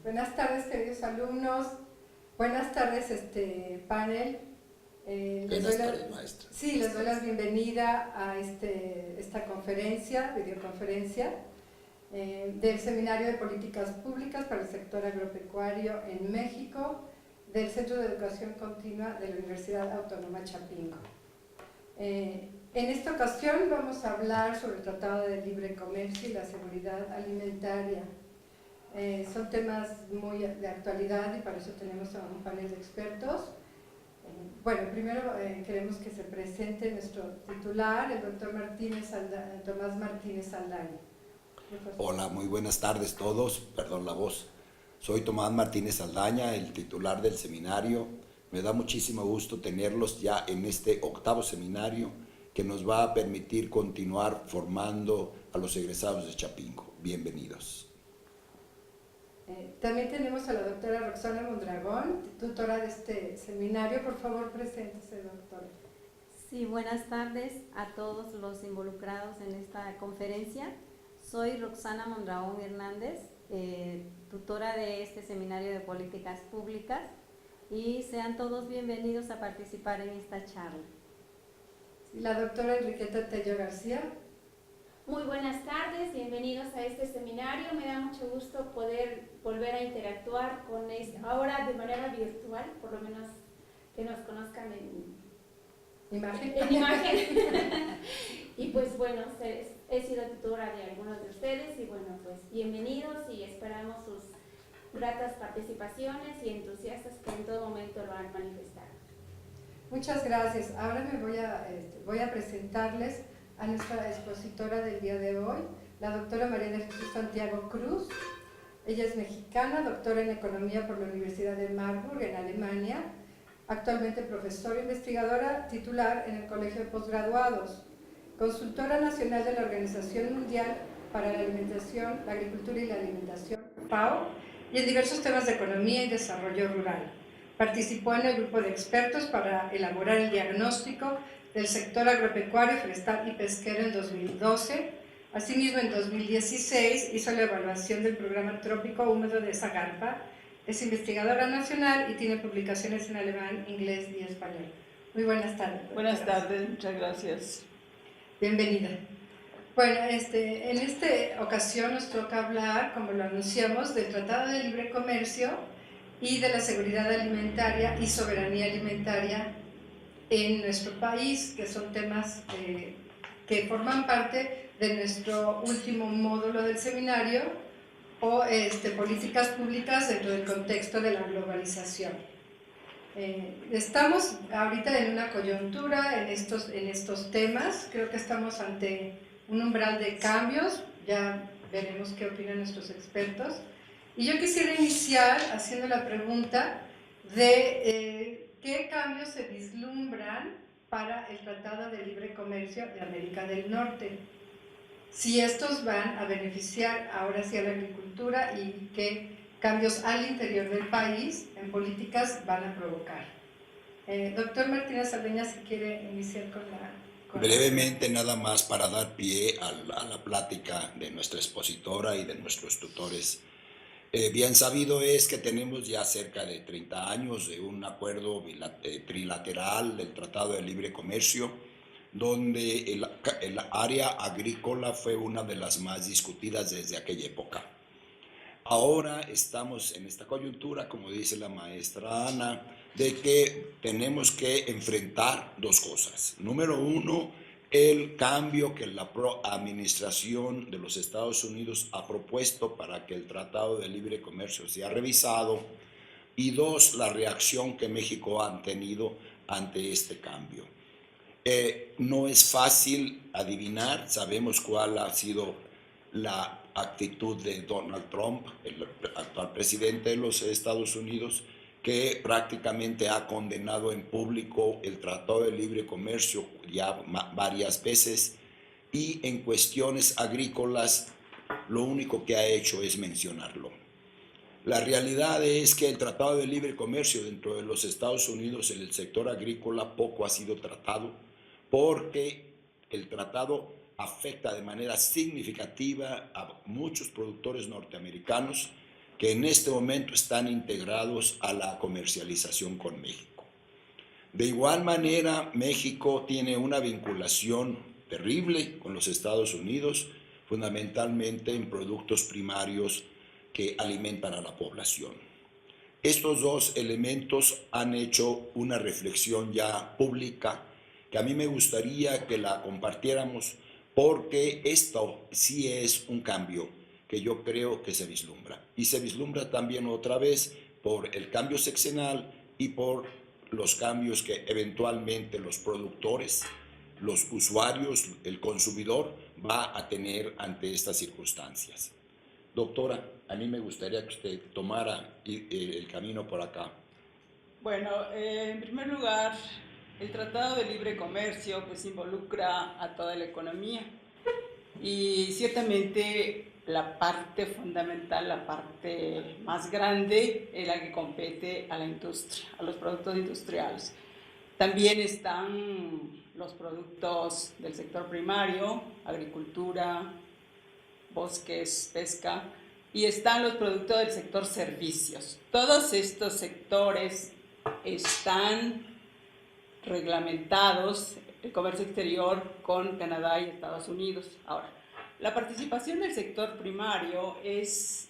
Buenas tardes, queridos alumnos. Buenas tardes, panel. Buenas tardes, maestra. Sí, les doy la bienvenida a esta conferencia, videoconferencia, del Seminario de Políticas Públicas para el Sector Agropecuario en México, del Centro de Educación Continua de la Universidad Autónoma Chapingo. En esta ocasión vamos a hablar sobre el Tratado de Libre Comercio y la seguridad alimentaria. Son temas muy de actualidad y para eso tenemos a un panel de expertos. Bueno, primero queremos que se presente nuestro titular, el doctor Tomás Martínez Saldaña. Hola, muy buenas tardes todos, perdón la voz. Soy Tomás Martínez Saldaña, el titular del seminario. Me da muchísimo gusto tenerlos ya en este 8º seminario que nos va a permitir continuar formando a los egresados de Chapingo. Bienvenidos. También tenemos a la doctora Roxana Mondragón, tutora de este seminario. Por favor, preséntese, doctora. Sí, buenas tardes a todos los involucrados en esta conferencia. Soy Roxana Mondragón Hernández, tutora de este seminario de políticas públicas, y sean todos bienvenidos a participar en esta charla. Y la doctora Enriqueta Tello García. Muy buenas tardes, bienvenidos a este seminario. Me da mucho gusto poder volver a interactuar con ahora de manera virtual, por lo menos que nos conozcan en imagen. Y pues bueno, he sido tutora de algunos de ustedes y bueno, pues bienvenidos y esperamos sus gratas participaciones y entusiastas que en todo momento lo han manifestado. Muchas gracias. Ahora voy a presentarles a nuestra expositora del día de hoy, la doctora María de Jesús Santiago Cruz. Ella es mexicana, doctora en Economía por la Universidad de Marburg, en Alemania, actualmente profesora investigadora titular en el Colegio de Postgraduados, consultora nacional de la Organización Mundial para la Alimentación, la Agricultura y la Alimentación, FAO, y en diversos temas de economía y desarrollo rural. Participó en el grupo de expertos para elaborar el diagnóstico del sector agropecuario, forestal y pesquero en 2012. Asimismo, en 2016 hizo la evaluación del programa trópico húmedo de Zagarpa. Es investigadora nacional y tiene publicaciones en alemán, inglés y español. Muy buenas tardes, doctora. Buenas tardes, muchas gracias. Bienvenida. Bueno, en esta ocasión nos toca hablar, como lo anunciamos, del Tratado de Libre Comercio y de la seguridad alimentaria y soberanía alimentaria en nuestro país, que son temas que forman parte de nuestro último módulo del seminario, o políticas públicas dentro del contexto de la globalización. Estamos ahorita en una coyuntura en estos temas. Creo que estamos ante un umbral de cambios, ya veremos qué opinan nuestros expertos. Y yo quisiera iniciar haciendo la pregunta de qué cambios se vislumbran para el Tratado de Libre Comercio de América del Norte, si estos van a beneficiar ahora sí a la agricultura y qué cambios al interior del país en políticas van a provocar. Doctor Martínez Saldaña, si quiere iniciar con Brevemente, nada más para dar pie a la plática de nuestra expositora y de nuestros tutores. Bien sabido es que tenemos ya cerca de 30 años de un acuerdo trilateral del Tratado de Libre Comercio, donde el área agrícola fue una de las más discutidas desde aquella época. Ahora estamos en esta coyuntura, como dice la maestra Ana, de que tenemos que enfrentar dos cosas. Número uno, el cambio que la administración de los Estados Unidos ha propuesto para que el Tratado de Libre Comercio sea revisado. Y dos, la reacción que México ha tenido ante este cambio. No es fácil adivinar, sabemos cuál ha sido la actitud de Donald Trump, el actual presidente de los Estados Unidos, que prácticamente ha condenado en público el Tratado de Libre Comercio ya varias veces, y en cuestiones agrícolas lo único que ha hecho es mencionarlo. La realidad es que el Tratado de Libre Comercio dentro de los Estados Unidos en el sector agrícola poco ha sido tratado, porque el tratado afecta de manera significativa a muchos productores norteamericanos que en este momento están integrados a la comercialización con México. De igual manera, México tiene una vinculación terrible con los Estados Unidos, fundamentalmente en productos primarios que alimentan a la población. Estos dos elementos han hecho una reflexión ya pública que a mí me gustaría que la compartiéramos, porque esto sí es un cambio que yo creo que se vislumbra. Y se vislumbra también otra vez por el cambio sexenal y por los cambios que eventualmente los productores, los usuarios, el consumidor va a tener ante estas circunstancias. Doctora, a mí me gustaría que usted tomara el camino por acá. Bueno, en primer lugar, el Tratado de Libre Comercio pues involucra a toda la economía y ciertamente la parte fundamental, la parte más grande es la que compete a la industria, a los productos industriales. También están los productos del sector primario, agricultura, bosques, pesca, y están los productos del sector servicios. Todos estos sectores están reglamentados, el comercio exterior con Canadá y Estados Unidos. Ahora, la participación del sector primario es,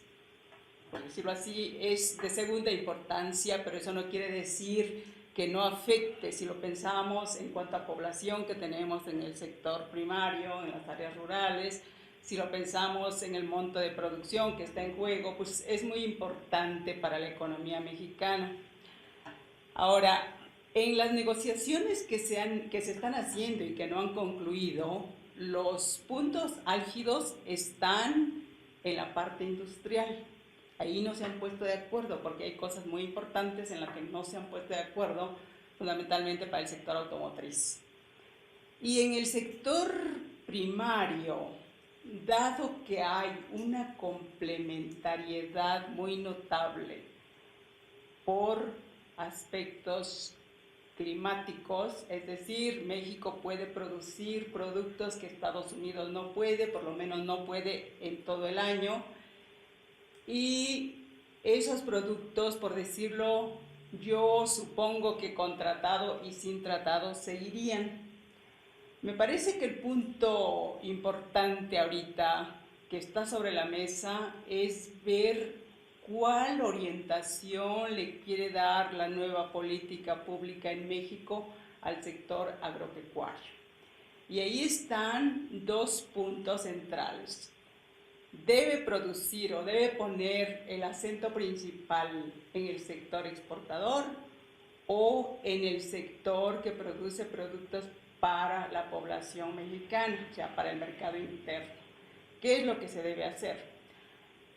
por decirlo así, es de segunda importancia, pero eso no quiere decir que no afecte, si lo pensamos en cuanto a población que tenemos en el sector primario, en las áreas rurales, si lo pensamos en el monto de producción que está en juego, pues es muy importante para la economía mexicana. Ahora, en las negociaciones que se están haciendo y que no han concluido, los puntos álgidos están en la parte industrial. Ahí no se han puesto de acuerdo porque hay cosas muy importantes en las que no se han puesto de acuerdo, fundamentalmente para el sector automotriz. Y en el sector primario, dado que hay una complementariedad muy notable por aspectos climáticos, es decir, México puede producir productos que Estados Unidos no puede, por lo menos no puede en todo el año, y esos productos, por decirlo, yo supongo que con tratado y sin tratado seguirían. Me parece que el punto importante ahorita que está sobre la mesa es ver cuál orientación le quiere dar la nueva política pública en México al sector agropecuario. Y ahí están dos puntos centrales. Debe producir o debe poner el acento principal en el sector exportador o en el sector que produce productos para la población mexicana, o sea, para el mercado interno. ¿Qué es lo que se debe hacer?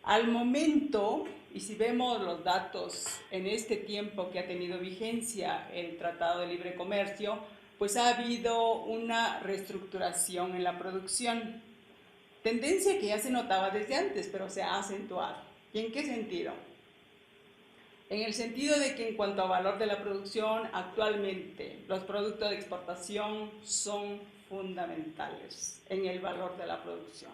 Al momento, y si vemos los datos en este tiempo que ha tenido vigencia el Tratado de Libre Comercio, pues ha habido una reestructuración en la producción. Tendencia que ya se notaba desde antes, pero se ha acentuado. ¿Y en qué sentido? En el sentido de que en cuanto a valor de la producción, actualmente los productos de exportación son fundamentales en el valor de la producción.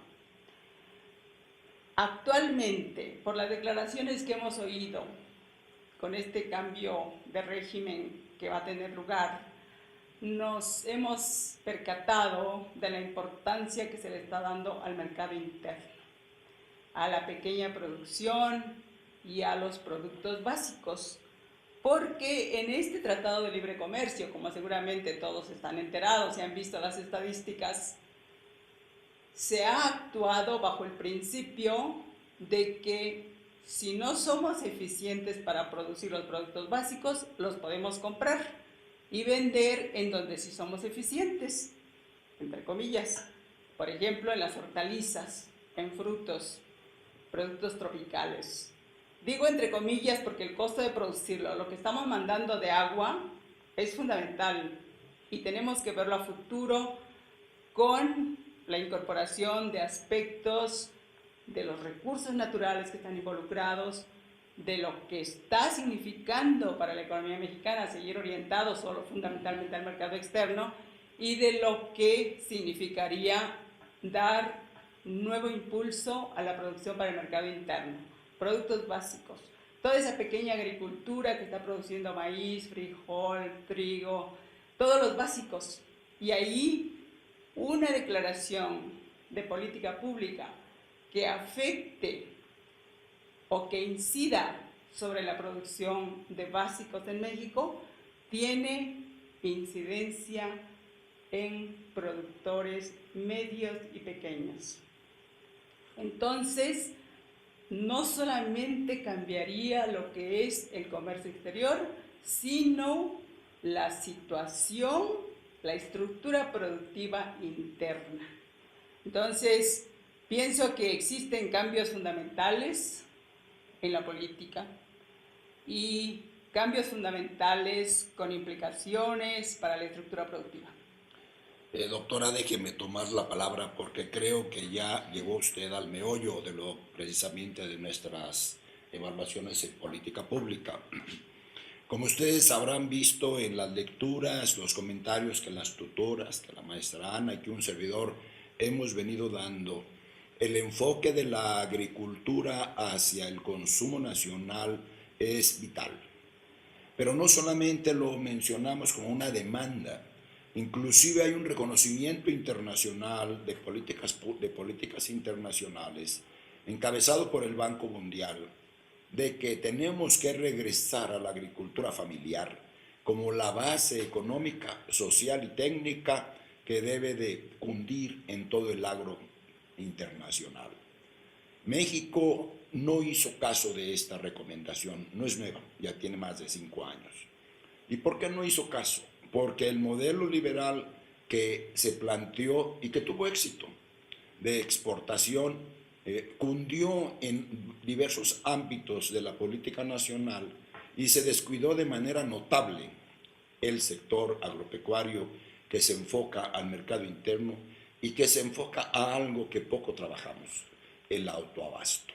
Actualmente, por las declaraciones que hemos oído con este cambio de régimen que va a tener lugar, nos hemos percatado de la importancia que se le está dando al mercado interno, a la pequeña producción y a los productos básicos, porque en este Tratado de Libre Comercio, como seguramente todos están enterados y han visto las estadísticas, se ha actuado bajo el principio de que si no somos eficientes para producir los productos básicos, los podemos comprar y vender en donde sí somos eficientes, entre comillas. Por ejemplo, en las hortalizas, en frutos, productos tropicales. Digo entre comillas porque el costo de producirlo, lo que estamos mandando de agua, es fundamental y tenemos que verlo a futuro con la incorporación de aspectos de los recursos naturales que están involucrados, de lo que está significando para la economía mexicana seguir orientado solo fundamentalmente al mercado externo y de lo que significaría dar nuevo impulso a la producción para el mercado interno. productos básicos. Toda esa pequeña agricultura que está produciendo maíz, frijol, trigo, todos los básicos. Y ahí una declaración de política pública que afecte o que incida sobre la producción de básicos en México tiene incidencia en productores medios y pequeños. Entonces, no solamente cambiaría lo que es el comercio exterior, sino la situación, la estructura productiva interna. Entonces, pienso que existen cambios fundamentales en la política y cambios fundamentales con implicaciones para la estructura productiva. Doctora, déjeme tomar la palabra porque creo que ya llegó usted al meollo de lo precisamente de nuestras evaluaciones en política pública. Como ustedes habrán visto en las lecturas, los comentarios que las tutoras, que la maestra Ana y que un servidor hemos venido dando, el enfoque de la agricultura hacia el consumo nacional es vital. Pero no solamente lo mencionamos como una demanda, inclusive hay un reconocimiento internacional de políticas internacionales encabezado por el Banco Mundial de que tenemos que regresar a la agricultura familiar como la base económica, social y técnica que debe de cundir en todo el agro internacional. México no hizo caso de esta recomendación, no es nueva, ya tiene más de 5 años. ¿Y por qué no hizo caso? Porque el modelo liberal que se planteó y que tuvo éxito de exportación cundió en diversos ámbitos de la política nacional y se descuidó de manera notable el sector agropecuario que se enfoca al mercado interno y que se enfoca a algo que poco trabajamos, el autoabasto.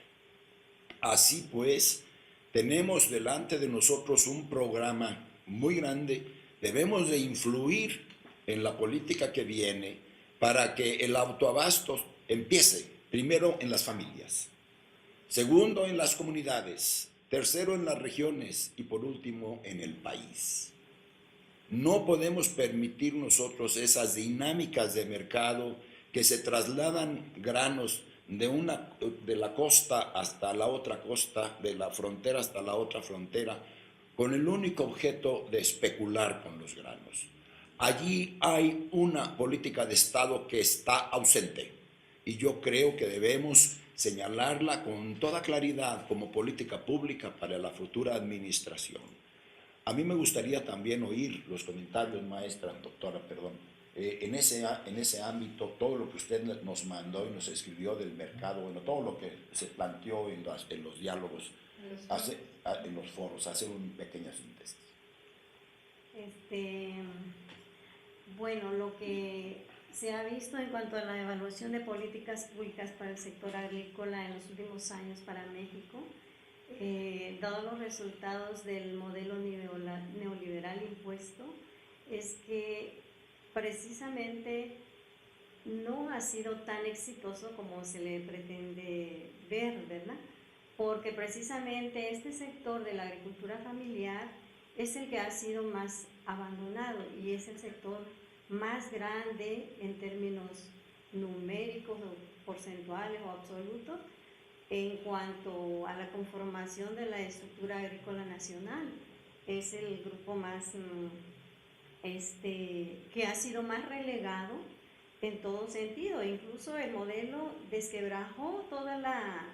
Así pues, tenemos delante de nosotros un programa muy grande, debemos de influir en la política que viene para que el autoabasto empiece primero en las familias, segundo en las comunidades, tercero en las regiones y por último en el país. No podemos permitir nosotros esas dinámicas de mercado que se trasladan granos de la costa hasta la otra costa, de la frontera hasta la otra frontera, con el único objeto de especular con los granos. Allí hay una política de Estado que está ausente y yo creo que debemos señalarla con toda claridad como política pública para la futura administración. A mí me gustaría también oír los comentarios, doctora, en ese ámbito, todo lo que usted nos mandó y nos escribió del mercado, bueno, todo lo que se planteó en los diálogos, en los foros, hacer una pequeña síntesis. Bueno, lo que se ha visto en cuanto a la evaluación de políticas públicas para el sector agrícola en los últimos años para México, dado los resultados del modelo neoliberal impuesto, es que precisamente no ha sido tan exitoso como se le pretende ver, ¿verdad? Porque precisamente este sector de la agricultura familiar es el que ha sido más abandonado y es el sector más grande en términos numéricos o porcentuales o absolutos en cuanto a la conformación de la estructura agrícola nacional. Es el grupo más que ha sido más relegado en todo sentido. Incluso el modelo desquebrajó toda la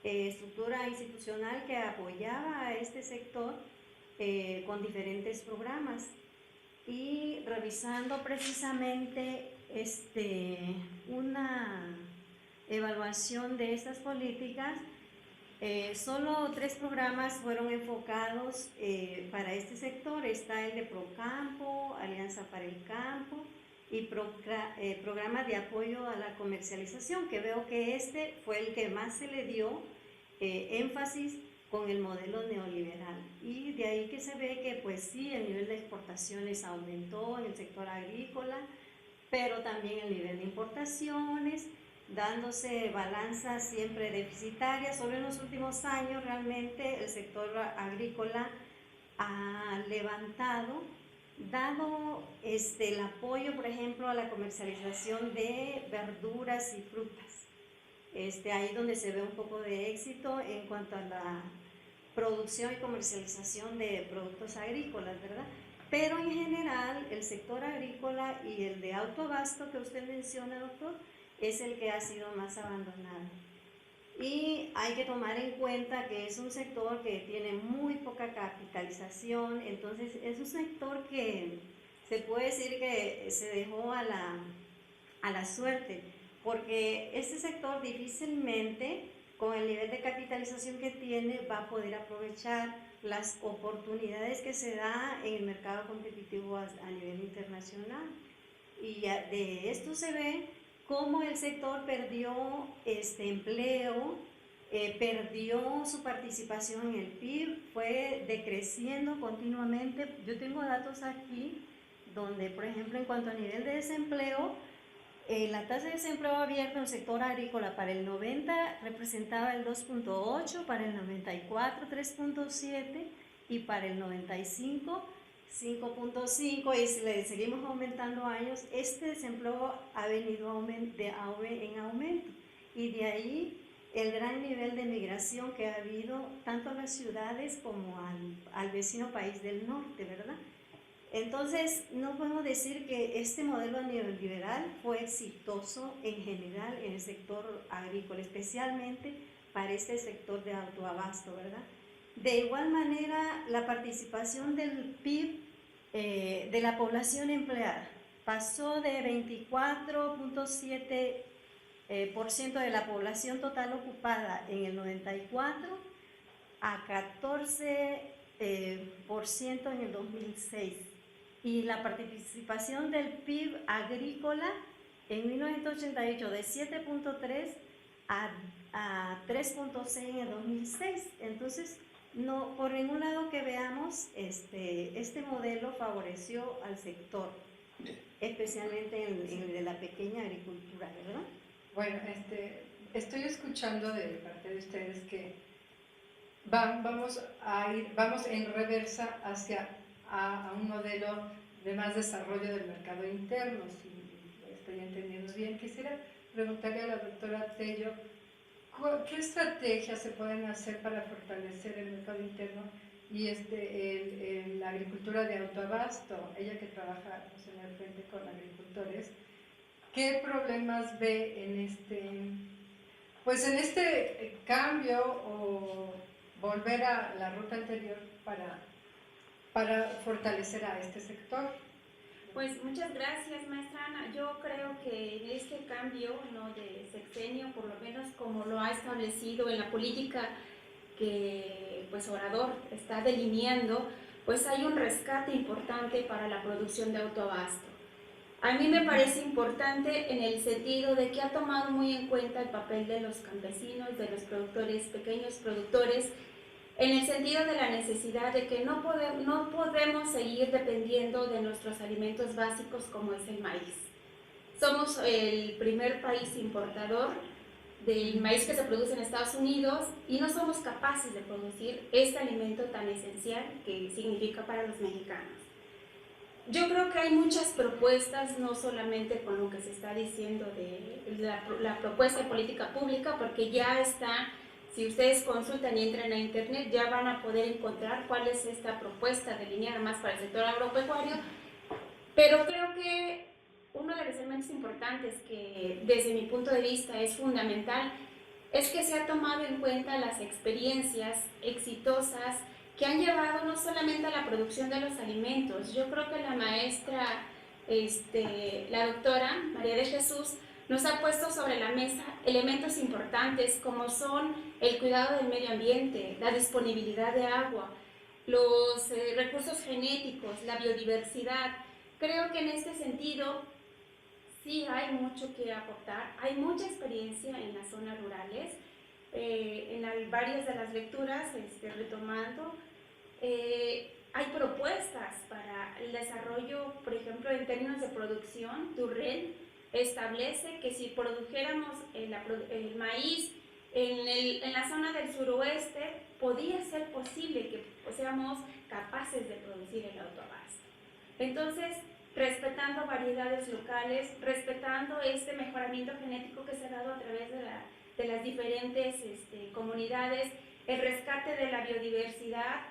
estructura institucional que apoyaba a este sector con diferentes programas. Y revisando precisamente una evaluación de estas políticas, solo 3 programas fueron enfocados para este sector. Está el de Procampo, Alianza para el Campo y programa de apoyo a la comercialización, que veo que este fue el que más se le dio énfasis con el modelo neoliberal. Y de ahí que se ve que pues sí, el nivel de exportaciones aumentó en el sector agrícola, pero también el nivel de importaciones dándose balanzas siempre deficitarias. Solo en los últimos años realmente el sector agrícola ha levantado, dado el apoyo, por ejemplo, a la comercialización de verduras y frutas. Ahí donde se ve un poco de éxito en cuanto a la producción y comercialización de productos agrícolas, ¿verdad? Pero en general el sector agrícola y el de autoabasto que usted menciona, doctor, es el que ha sido más abandonado. Y hay que tomar en cuenta que es un sector que tiene muy poca capitalización, entonces es un sector que se puede decir que se dejó a la suerte, porque este sector difícilmente, con el nivel de capitalización que tiene, va a poder aprovechar las oportunidades que se da en el mercado competitivo a nivel internacional. Y de esto se ve cómo el sector perdió empleo, perdió su participación en el PIB, fue decreciendo continuamente. Yo tengo datos aquí donde, por ejemplo, en cuanto a nivel de desempleo, la tasa de desempleo abierto en el sector agrícola para el 90 representaba el 2.8, para el 94 3.7 y para el 95 5.5, y si le seguimos aumentando años, este desempleo ha venido en aumento, y de ahí el gran nivel de migración que ha habido tanto a las ciudades como al vecino país del norte, ¿verdad? Entonces, no podemos decir que este modelo neoliberal fue exitoso en general en el sector agrícola, especialmente para este sector de autoabasto, ¿verdad? De igual manera, la participación del PIB de la población empleada pasó de 24.7% de la población total ocupada en el 94 a 14% en el 2006. Y la participación del PIB agrícola en 1988 de 7.3 a 3.6 en el 2006. Entonces, no, por ningún lado que veamos, este modelo favoreció al sector, especialmente en el de la pequeña agricultura, ¿verdad? Bueno, estoy escuchando de parte de ustedes que vamos en reversa hacia a un modelo de más desarrollo del mercado interno, si estoy entendiendo bien. Quisiera preguntarle a la doctora Tello, ¿qué estrategias se pueden hacer para fortalecer el mercado interno y la agricultura de autoabasto? Ella que trabaja en el frente con agricultores, ¿qué problemas ve en este cambio o volver a la ruta anterior para fortalecer a este sector? Pues muchas gracias, maestra Ana. Yo creo que en este cambio, ¿no?, de sexenio, por lo menos como lo ha establecido en la política que pues Obrador está delineando, pues hay un rescate importante para la producción de autoabasto. A mí me parece importante en el sentido de que ha tomado muy en cuenta el papel de los campesinos, de los productores, pequeños productores, en el sentido de la necesidad de que no podemos seguir dependiendo de nuestros alimentos básicos como es el maíz. Somos el primer país importador del maíz que se produce en Estados Unidos y no somos capaces de producir este alimento tan esencial que significa para los mexicanos. Yo creo que hay muchas propuestas, no solamente con lo que se está diciendo de la propuesta de política pública, porque ya está. Si ustedes consultan y entran a internet, ya van a poder encontrar cuál es esta propuesta delineada más para el sector agropecuario, pero creo que uno de los elementos importantes que desde mi punto de vista es fundamental es que se ha tomado en cuenta las experiencias exitosas que han llevado no solamente a la producción de los alimentos. Yo creo que la maestra, la doctora María de Jesús, nos ha puesto sobre la mesa elementos importantes como son el cuidado del medio ambiente, la disponibilidad de agua, los recursos genéticos, la biodiversidad. Creo que en este sentido sí hay mucho que aportar, hay mucha experiencia en las zonas rurales. En varias de las lecturas, retomando, hay propuestas para el desarrollo, por ejemplo, en términos de producción, Turrell establece que si produjéramos el maíz en la zona del suroeste, podía ser posible que seamos capaces de producir el autoabasto. Entonces, respetando variedades locales, respetando este mejoramiento genético que se ha dado a través de las diferentes comunidades, el rescate de la biodiversidad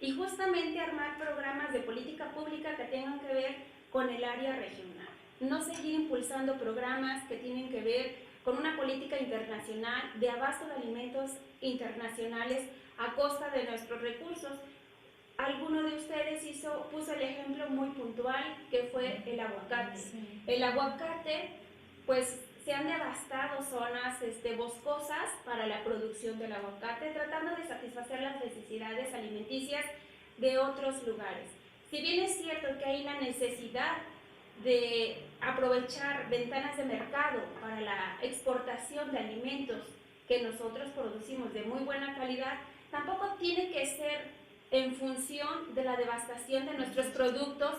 y justamente armar programas de política pública que tengan que ver con el área regional. No seguir impulsando programas que tienen que ver con una política internacional de abasto de alimentos internacionales a costa de nuestros recursos. Alguno de ustedes puso el ejemplo muy puntual que fue el aguacate. Sí. El aguacate, pues se han devastado zonas boscosas para la producción del aguacate, tratando de satisfacer las necesidades alimenticias de otros lugares. Si bien es cierto que hay la necesidad de aprovechar ventanas de mercado para la exportación de alimentos que nosotros producimos de muy buena calidad, tampoco tiene que ser en función de la devastación de nuestros productos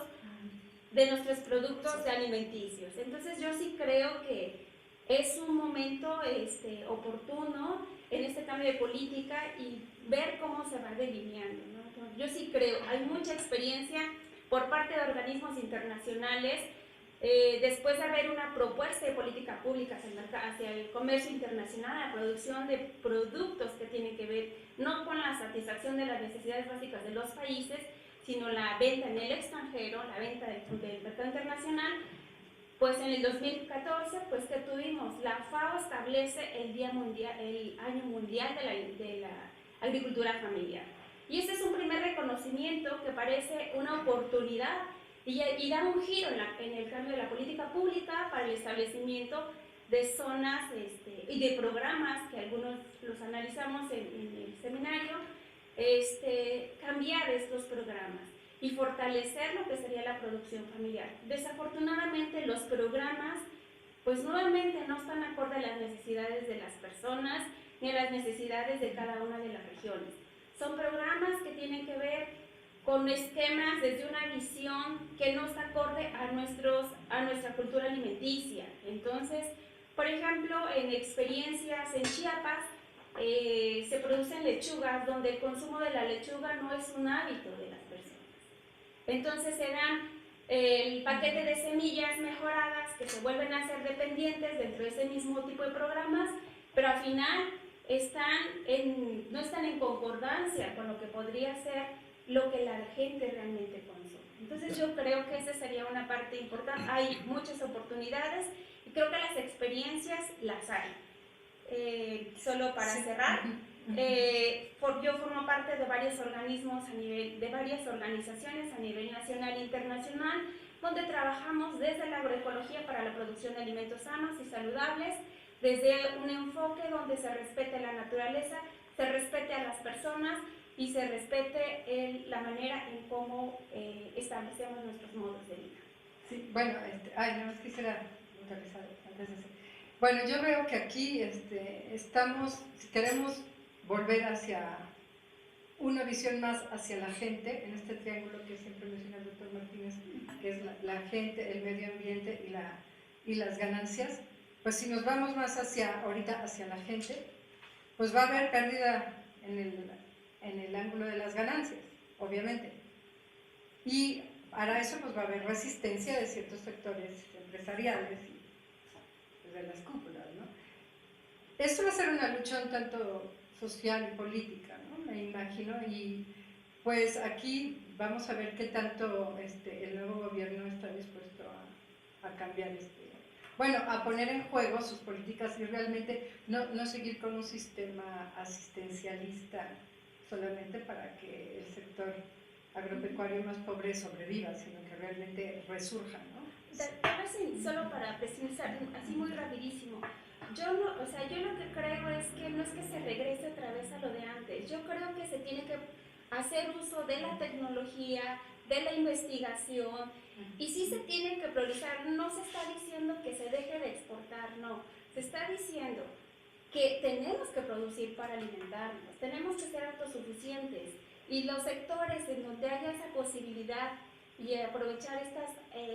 alimenticios. Entonces yo sí creo que es un momento oportuno en este cambio de política y ver cómo se va delineando, ¿no? Entonces, yo sí creo, hay mucha experiencia por parte de organismos internacionales, después de haber una propuesta de política pública hacia el comercio internacional, la producción de productos que tienen que ver no con la satisfacción de las necesidades básicas de los países, sino la venta en el extranjero, la venta del mercado internacional. Pues en el 2014, pues que tuvimos, la FAO establece el Año Mundial de la Agricultura Familiar. Y este es un primer reconocimiento que parece una oportunidad y da un giro en el cambio de la política pública para el establecimiento de zonas y de programas, que algunos los analizamos en el seminario, cambiar estos programas y fortalecer lo que sería la producción familiar. Desafortunadamente los programas pues nuevamente no están acorde a las necesidades de las personas ni a las necesidades de cada una de las regiones. Son programas que tienen que ver con esquemas desde una visión que no está acorde a nuestra cultura alimenticia. Entonces, por ejemplo, en experiencias en Chiapas, se producen lechugas donde el consumo de la lechuga no es un hábito de las personas. Entonces se dan el paquete de semillas mejoradas que se vuelven a ser dependientes dentro de ese mismo tipo de programas, pero al final no están en concordancia con lo que podría ser lo que la gente realmente consume. Entonces yo creo que esa sería una parte importante. Hay muchas oportunidades y creo que las experiencias las hay. Solo para cerrar, yo formo parte de varios organismos de varias organizaciones a nivel nacional e internacional, donde trabajamos desde la agroecología para la producción de alimentos sanos y saludables, desde un enfoque donde se respete la naturaleza, se respete a las personas y se respete la manera en cómo establecemos nuestros modos de vida. Sí, bueno, nada más quisiera puntualizar antes de eso. Bueno, yo veo que aquí si queremos volver hacia una visión más hacia la gente, en este triángulo que siempre menciona el doctor Martínez, que es la gente, el medio ambiente y las ganancias, pues si nos vamos más ahorita hacia la gente, pues va a haber pérdida en el ángulo de las ganancias, obviamente. Y para eso pues va a haber resistencia de ciertos sectores empresariales y de las cúpulas, ¿no? Esto va a ser una lucha un tanto social y política, ¿no? Me imagino, y pues aquí vamos a ver qué tanto el nuevo gobierno está dispuesto a cambiar a poner en juego sus políticas y realmente no seguir con un sistema asistencialista solamente para que el sector agropecuario más pobre sobreviva, sino que realmente resurja, ¿no? Solo para precisar, así muy rapidísimo, yo lo que creo es que no es que se regrese otra vez a lo de antes, yo creo que se tiene que hacer uso de la tecnología, de la investigación, y sí se tiene que priorizar. No se está diciendo que se deje de exportar, no, se está diciendo que tenemos que producir para alimentarnos, tenemos que ser autosuficientes, y los sectores en donde haya esa posibilidad y aprovechar estas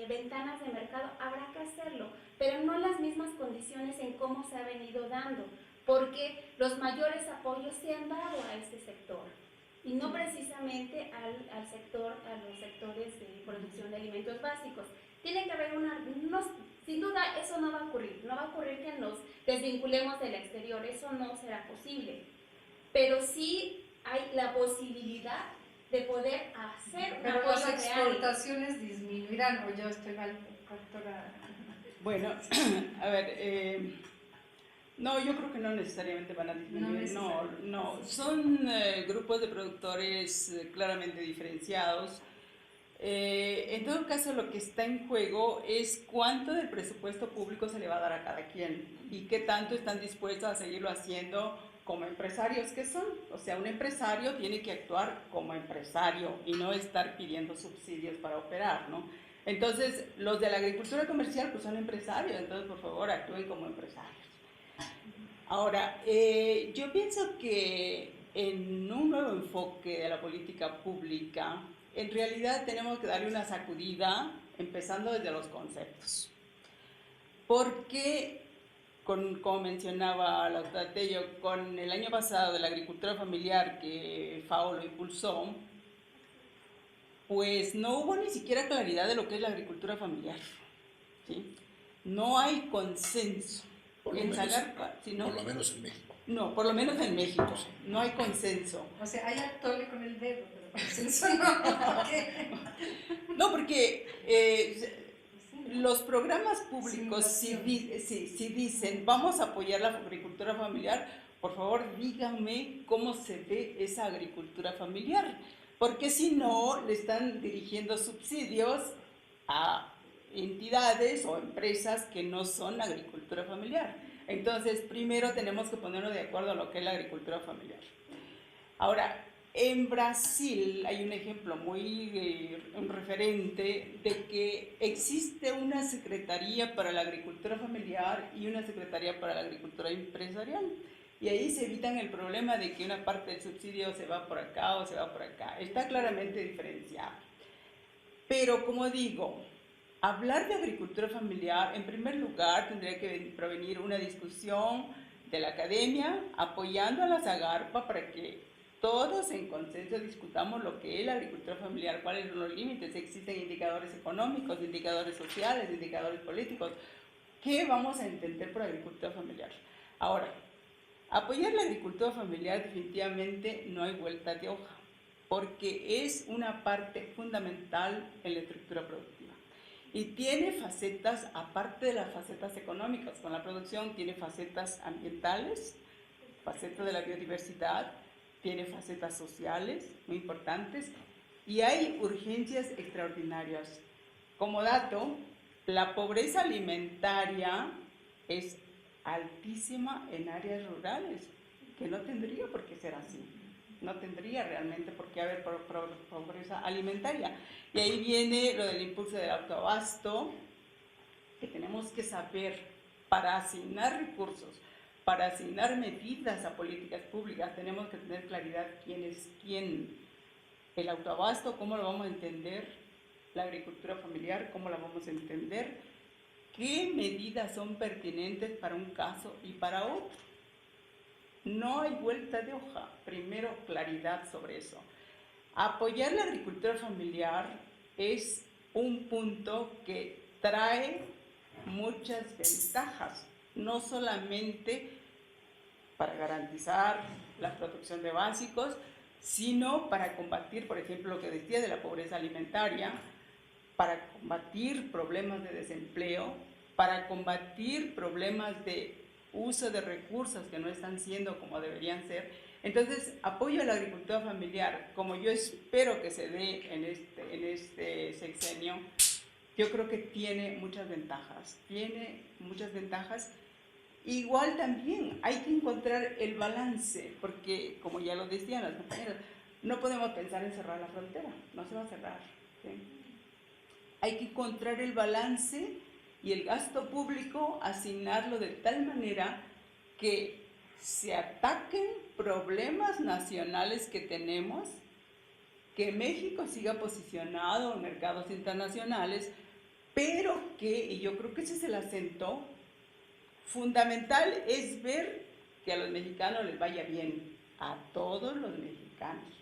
ventanas de mercado, habrá que hacerlo, pero no las mismas condiciones en cómo se ha venido dando, porque los mayores apoyos se han dado a este sector y no precisamente al sector, a los sectores de producción de alimentos básicos. Tiene que haber sin duda eso no va a ocurrir, no va a ocurrir que nos desvinculemos del exterior, eso no será posible, pero sí hay la posibilidad de poder hacer un Pero apoyo las real. exportaciones disminuirán, o yo estoy mal, doctora. Bueno, a ver, no, yo creo que no necesariamente van a disminuir, no, son grupos de productores claramente diferenciados. En todo caso, lo que está en juego es cuánto del presupuesto público se le va a dar a cada quien y qué tanto están dispuestos a seguirlo haciendo como empresarios que son. O sea, un empresario tiene que actuar como empresario y no estar pidiendo subsidios para operar, ¿no? Entonces, los de la agricultura comercial pues son empresarios, entonces por favor actúen como empresarios. Ahora, yo pienso que en un nuevo enfoque de la política pública, en realidad tenemos que darle una sacudida, empezando desde los conceptos. Porque, como mencionaba la doctora Tello, con el año pasado de la agricultura familiar que FAO lo impulsó, pues no hubo ni siquiera claridad de lo que es la agricultura familiar, ¿sí? No hay consenso. Por lo menos en México. No, por lo menos en México, no hay consenso. O sea, hay atole con el dedo, pero consenso no. ¿Qué? No, porque los programas públicos si dicen vamos a apoyar la agricultura familiar, por favor díganme cómo se ve esa agricultura familiar, porque si no le están dirigiendo subsidios a entidades o empresas que no son agricultura familiar. Entonces, primero tenemos que ponernos de acuerdo a lo que es la agricultura familiar. Ahora, en Brasil hay un ejemplo muy un referente de que existe una secretaría para la agricultura familiar y una secretaría para la agricultura empresarial. Y ahí se evitan el problema de que una parte del subsidio se va por acá o se va por acá. Está claramente diferenciado. Pero, como digo, hablar de agricultura familiar, en primer lugar, tendría que provenir una discusión de la academia apoyando a la Zagarpa para que todos en consenso discutamos lo que es la agricultura familiar, cuáles son los límites, existen indicadores económicos, indicadores sociales, indicadores políticos. ¿Qué vamos a entender por agricultura familiar? Ahora, apoyar la agricultura familiar definitivamente no hay vuelta de hoja, porque es una parte fundamental en la estructura productiva. Y tiene facetas, aparte de las facetas económicas, con la producción tiene facetas ambientales, facetas de la biodiversidad, tiene facetas sociales muy importantes y hay urgencias extraordinarias. Como dato, la pobreza alimentaria es altísima en áreas rurales, que no tendría por qué ser así. No tendría realmente por qué haber pobreza alimentaria. Y ahí viene lo del impulso del autoabasto, que tenemos que saber para asignar recursos, para asignar medidas a políticas públicas, tenemos que tener claridad quién es quién. El autoabasto, cómo lo vamos a entender, la agricultura familiar, cómo la vamos a entender, qué medidas son pertinentes para un caso y para otro. No hay vuelta de hoja, primero claridad sobre eso. Apoyar la agricultura familiar es un punto que trae muchas ventajas, no solamente para garantizar la producción de básicos, sino para combatir, por ejemplo, lo que decía de la pobreza alimentaria, para combatir problemas de desempleo, para combatir problemas de uso de recursos que no están siendo como deberían ser. Entonces, apoyo a la agricultura familiar, como yo espero que se dé en este sexenio, yo creo que tiene muchas ventajas, Igual también hay que encontrar el balance, porque como ya lo decían las compañeras, no podemos pensar en cerrar la frontera, no se va a cerrar, ¿sí? Hay que encontrar el balance y el gasto público, asignarlo de tal manera que se ataquen problemas nacionales que tenemos que México siga posicionado en mercados internacionales, pero que, y yo creo que ese es el acento fundamental, es ver que a los mexicanos les vaya bien, a todos los mexicanos.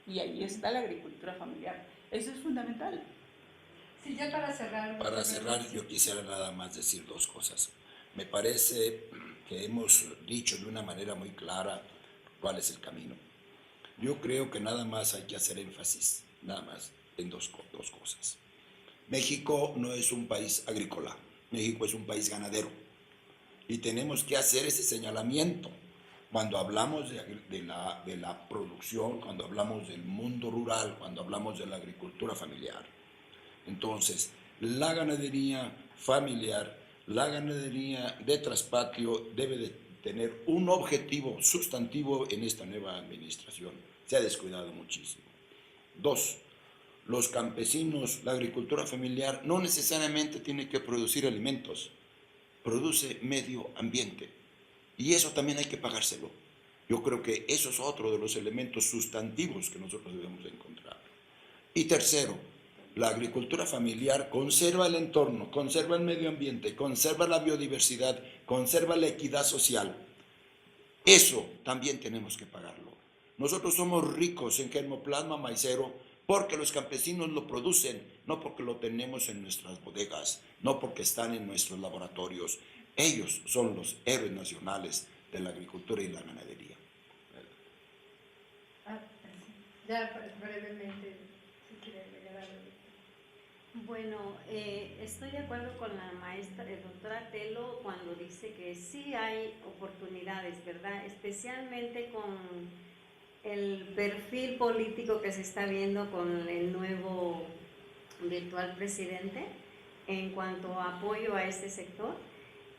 Y ahí está la agricultura familiar. Eso es fundamental. Sí, ya para cerrar. Para cerrar, yo quisiera nada más decir dos cosas. Me parece que hemos dicho de una manera muy clara cuál es el camino. Yo creo que nada más hay que hacer énfasis, nada más, en dos cosas. México no es un país agrícola, México es un país ganadero. Y tenemos que hacer ese señalamiento cuando hablamos de la producción, cuando hablamos del mundo rural, cuando hablamos de la agricultura familiar. Entonces, la ganadería familiar, la ganadería de traspatio debe de tener un objetivo sustantivo en esta nueva administración. Se ha descuidado muchísimo. Dos, los campesinos, la agricultura familiar no necesariamente tiene que producir alimentos, produce medio ambiente y eso también hay que pagárselo. Yo creo que eso es otro de los elementos sustantivos que nosotros debemos de encontrar. Y tercero, la agricultura familiar conserva el entorno, conserva el medio ambiente, conserva la biodiversidad, conserva la equidad social. Eso también tenemos que pagarlo. Nosotros somos ricos en germoplasma maicero porque los campesinos lo producen, no porque lo tenemos en nuestras bodegas, no porque están en nuestros laboratorios. Ellos son los héroes nacionales de la agricultura y la ganadería. Ya brevemente, si quiere agregar algo. Bueno, estoy de acuerdo con la maestra, doctora Telo, cuando dice que sí hay oportunidades, ¿verdad? Especialmente con el perfil político que se está viendo con el nuevo virtual presidente en cuanto a apoyo a este sector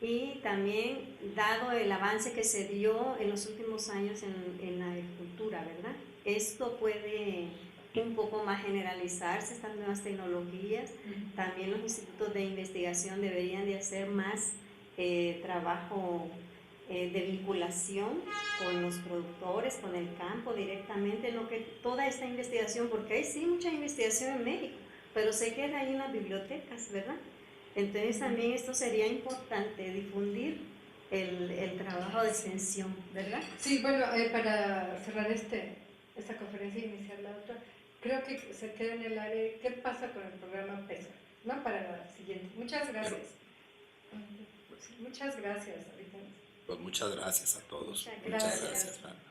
y también dado el avance que se dio en los últimos años en la agricultura, ¿verdad? Esto puede un poco más generalizarse, estas nuevas tecnologías. También los institutos de investigación deberían de hacer más trabajo de vinculación con los productores, con el campo directamente, en lo que toda esta investigación, porque hay sí mucha investigación en México, pero se queda ahí en las bibliotecas, ¿verdad? Entonces también esto sería importante, difundir el trabajo de extensión, ¿verdad? Sí, bueno, para cerrar esta conferencia y iniciar la otra, creo que se queda en el área, ¿qué pasa con el programa PESA? ¿No? Para la siguiente. Muchas gracias. Muchas gracias. Pues muchas gracias a todos. Muchas gracias. Juan.